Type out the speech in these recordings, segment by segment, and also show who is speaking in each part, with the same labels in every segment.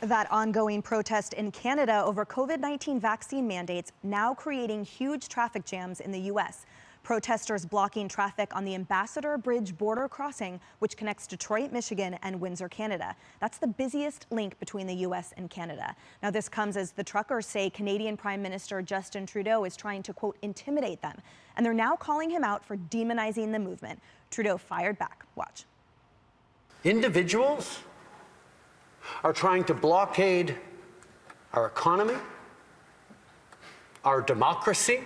Speaker 1: That ongoing protest in Canada over COVID-19 vaccine mandates now creating huge traffic jams in the U.S. Protesters blocking traffic on the Ambassador Bridge border crossing, which connects Detroit, Michigan, and Windsor, Canada. That's the busiest link between the U.S. and Canada. Now, this comes as the truckers say Canadian Prime Minister Justin Trudeau is trying to, quote, intimidate them. And they're now calling him out for demonizing the movement. Trudeau fired back. Watch.
Speaker 2: Individuals are trying to blockade our economy, our democracy,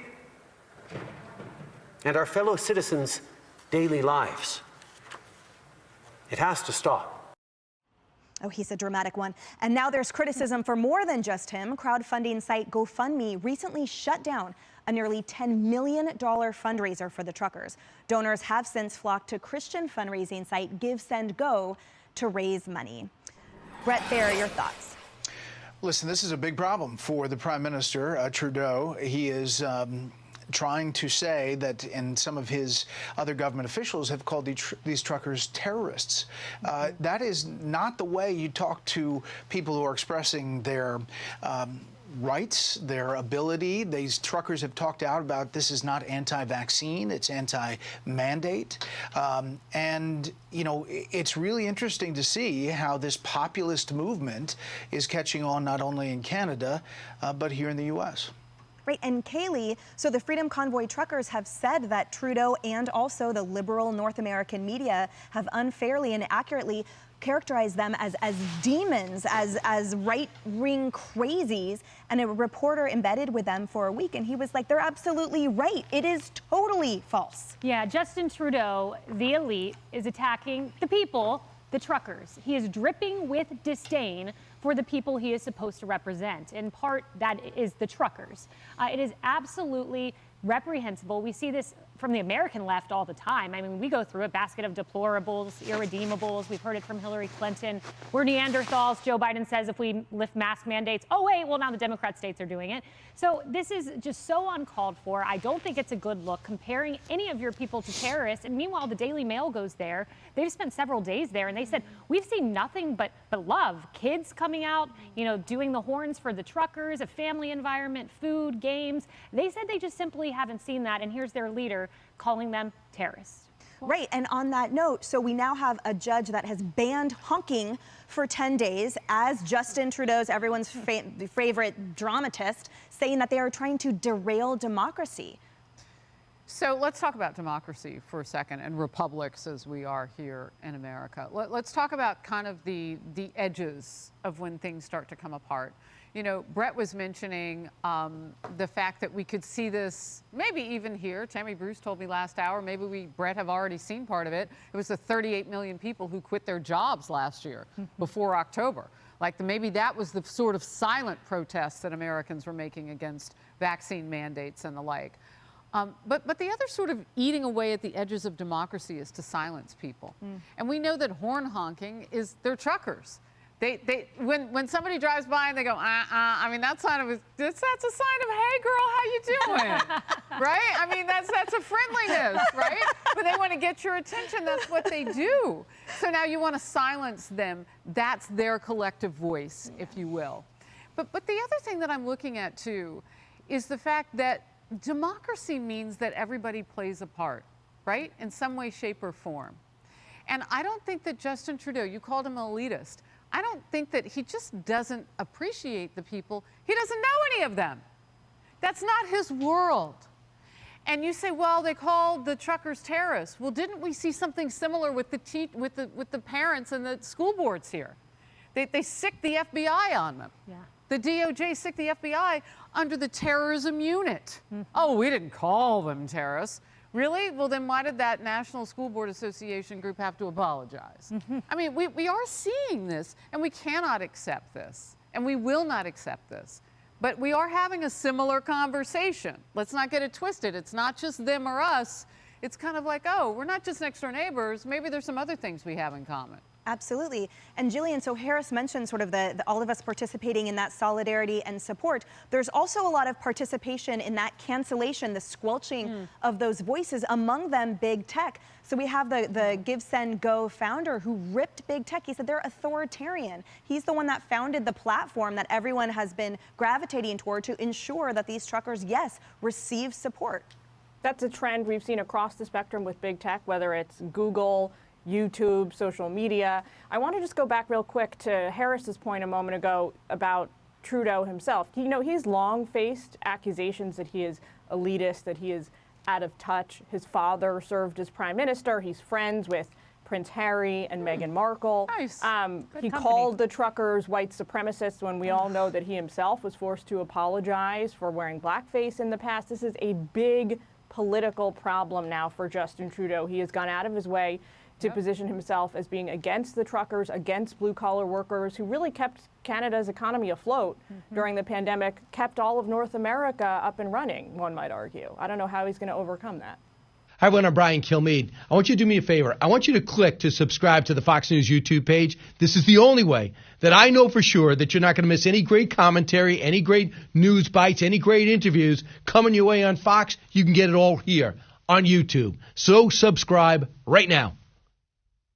Speaker 2: and our fellow citizens' daily lives. It has to stop.
Speaker 1: Oh, he's a dramatic one. And now there's criticism for more than just him. Crowdfunding site GoFundMe recently shut down a nearly $10 million fundraiser for the truckers. Donors have since flocked to Christian fundraising site Give, Send, Go to raise money. Bret Baier, your thoughts?
Speaker 3: Listen, this is a big problem for the Prime Minister, Trudeau. He is trying to say that, and some of his other government officials have called these truckers terrorists. That is not the way you talk to people who are expressing their rights, their ability. These truckers have talked out about this is not anti-vaccine, it's anti-mandate. And, you know, it's really interesting to see how this populist movement is catching on not only in Canada, but here in the U.S.
Speaker 1: Right, and Kaylee, so the Freedom Convoy truckers have said that Trudeau and also the liberal North American media have unfairly and accurately characterized them as demons, as right-wing crazies, and a reporter embedded with them for a week, and he was like, they're absolutely right. It is totally false.
Speaker 4: Yeah, Justin Trudeau, the elite, is attacking the people, the truckers. He is dripping with disdain for the people he is supposed to represent. In part, that is the truckers. It is absolutely reprehensible. We see this from the American left all the time. I mean, we go through a basket of deplorables, irredeemables. We've heard it from Hillary Clinton. We're Neanderthals. Joe Biden says if we lift mask mandates, oh, wait, well, now the Democrat states are doing it. So this is just so uncalled for. I don't think it's a good look comparing any of your people to terrorists. And meanwhile, the Daily Mail goes there. They've spent several days there, and they said, we've seen nothing but love. Kids coming out, you know, doing the horns for the truckers, a family environment, food, games. They said they just simply haven't seen that. And here's their leader calling them terrorists.
Speaker 1: Right, and on that note, so we now have a judge that has banned honking for 10 days as Justin Trudeau's, everyone's favorite dramatist, saying that they are trying to derail democracy.
Speaker 5: So let's talk about democracy for a second, and republics as we are here in America. Let's talk about kind of the edges of when things start to come apart. You know, Bret was mentioning the fact that we could see this maybe even here. Tammy Bruce told me last hour, maybe Bret have already seen part of it. It was the 38 million people who quit their jobs last year before October. Like maybe that was the sort of silent protests that Americans were making against vaccine mandates and the like. But the other sort of eating away at the edges of democracy is to silence people. And we know that horn honking is, they're truckers. When somebody drives by and they go, I mean, that's a sign of, hey girl, how you doing? Right? I mean, that's a friendliness, right? But they want to get your attention. That's what they do. So now you want to silence them. That's their collective voice, if you will. But the other thing that I'm looking at too is the fact that democracy means that everybody plays a part, right? In some way, shape, or form. And I don't think that Justin Trudeau, you called him an elitist, I don't think that he just doesn't appreciate the people. He doesn't know any of them. That's not his world. And you say, well, they called the truckers terrorists. Well, didn't we see something similar with the parents and the school boards here? They sicked the FBI on them. Yeah. The DOJ sicked the FBI under the terrorism unit. Oh, we didn't call them terrorists. Really? Well, then why did that National School Board Association group have to apologize? I mean, we are seeing this, and we cannot accept this, and we will not accept this. But we are having a similar conversation. Let's not get it twisted. It's not just them or us. It's kind of like, oh, we're not just next door neighbors. Maybe there's some other things we have in common.
Speaker 1: Absolutely. And Jillian, so Harris mentioned sort of all of us participating in that solidarity and support. There's also a lot of participation in that cancellation, the squelching of those voices, among them big tech. So we have the Give, Send, Go founder who ripped big tech. He said they're authoritarian. He's the one that founded the platform that everyone has been gravitating toward to ensure that these truckers, yes, receive support.
Speaker 6: That's a trend we've seen across the spectrum with big tech, whether it's Google, YouTube, social media. I want to just go back real quick to Harris's point a moment ago about Trudeau himself. He's long faced accusations that he is elitist, that he is out of touch. His father served as prime minister. He's friends with Prince Harry and Meghan Markle.
Speaker 5: Nice.
Speaker 6: He called the truckers white supremacists when we all know that he himself was forced to apologize for wearing blackface in the past. This is a big political problem now for Justin Trudeau. He has gone out of his way to position himself as being against the truckers, against blue-collar workers, who really kept Canada's economy afloat during the pandemic, kept all of North America up and running, one might argue. I don't know how he's going to overcome that.
Speaker 7: Hi, everyone. I'm Brian Kilmeade. I want you to do me a favor. I want you to click to subscribe to the Fox News YouTube page. This is the only way that I know for sure that you're not going to miss any great commentary, any great news bites, any great interviews coming your way on Fox. You can get it all here on YouTube. So subscribe right now.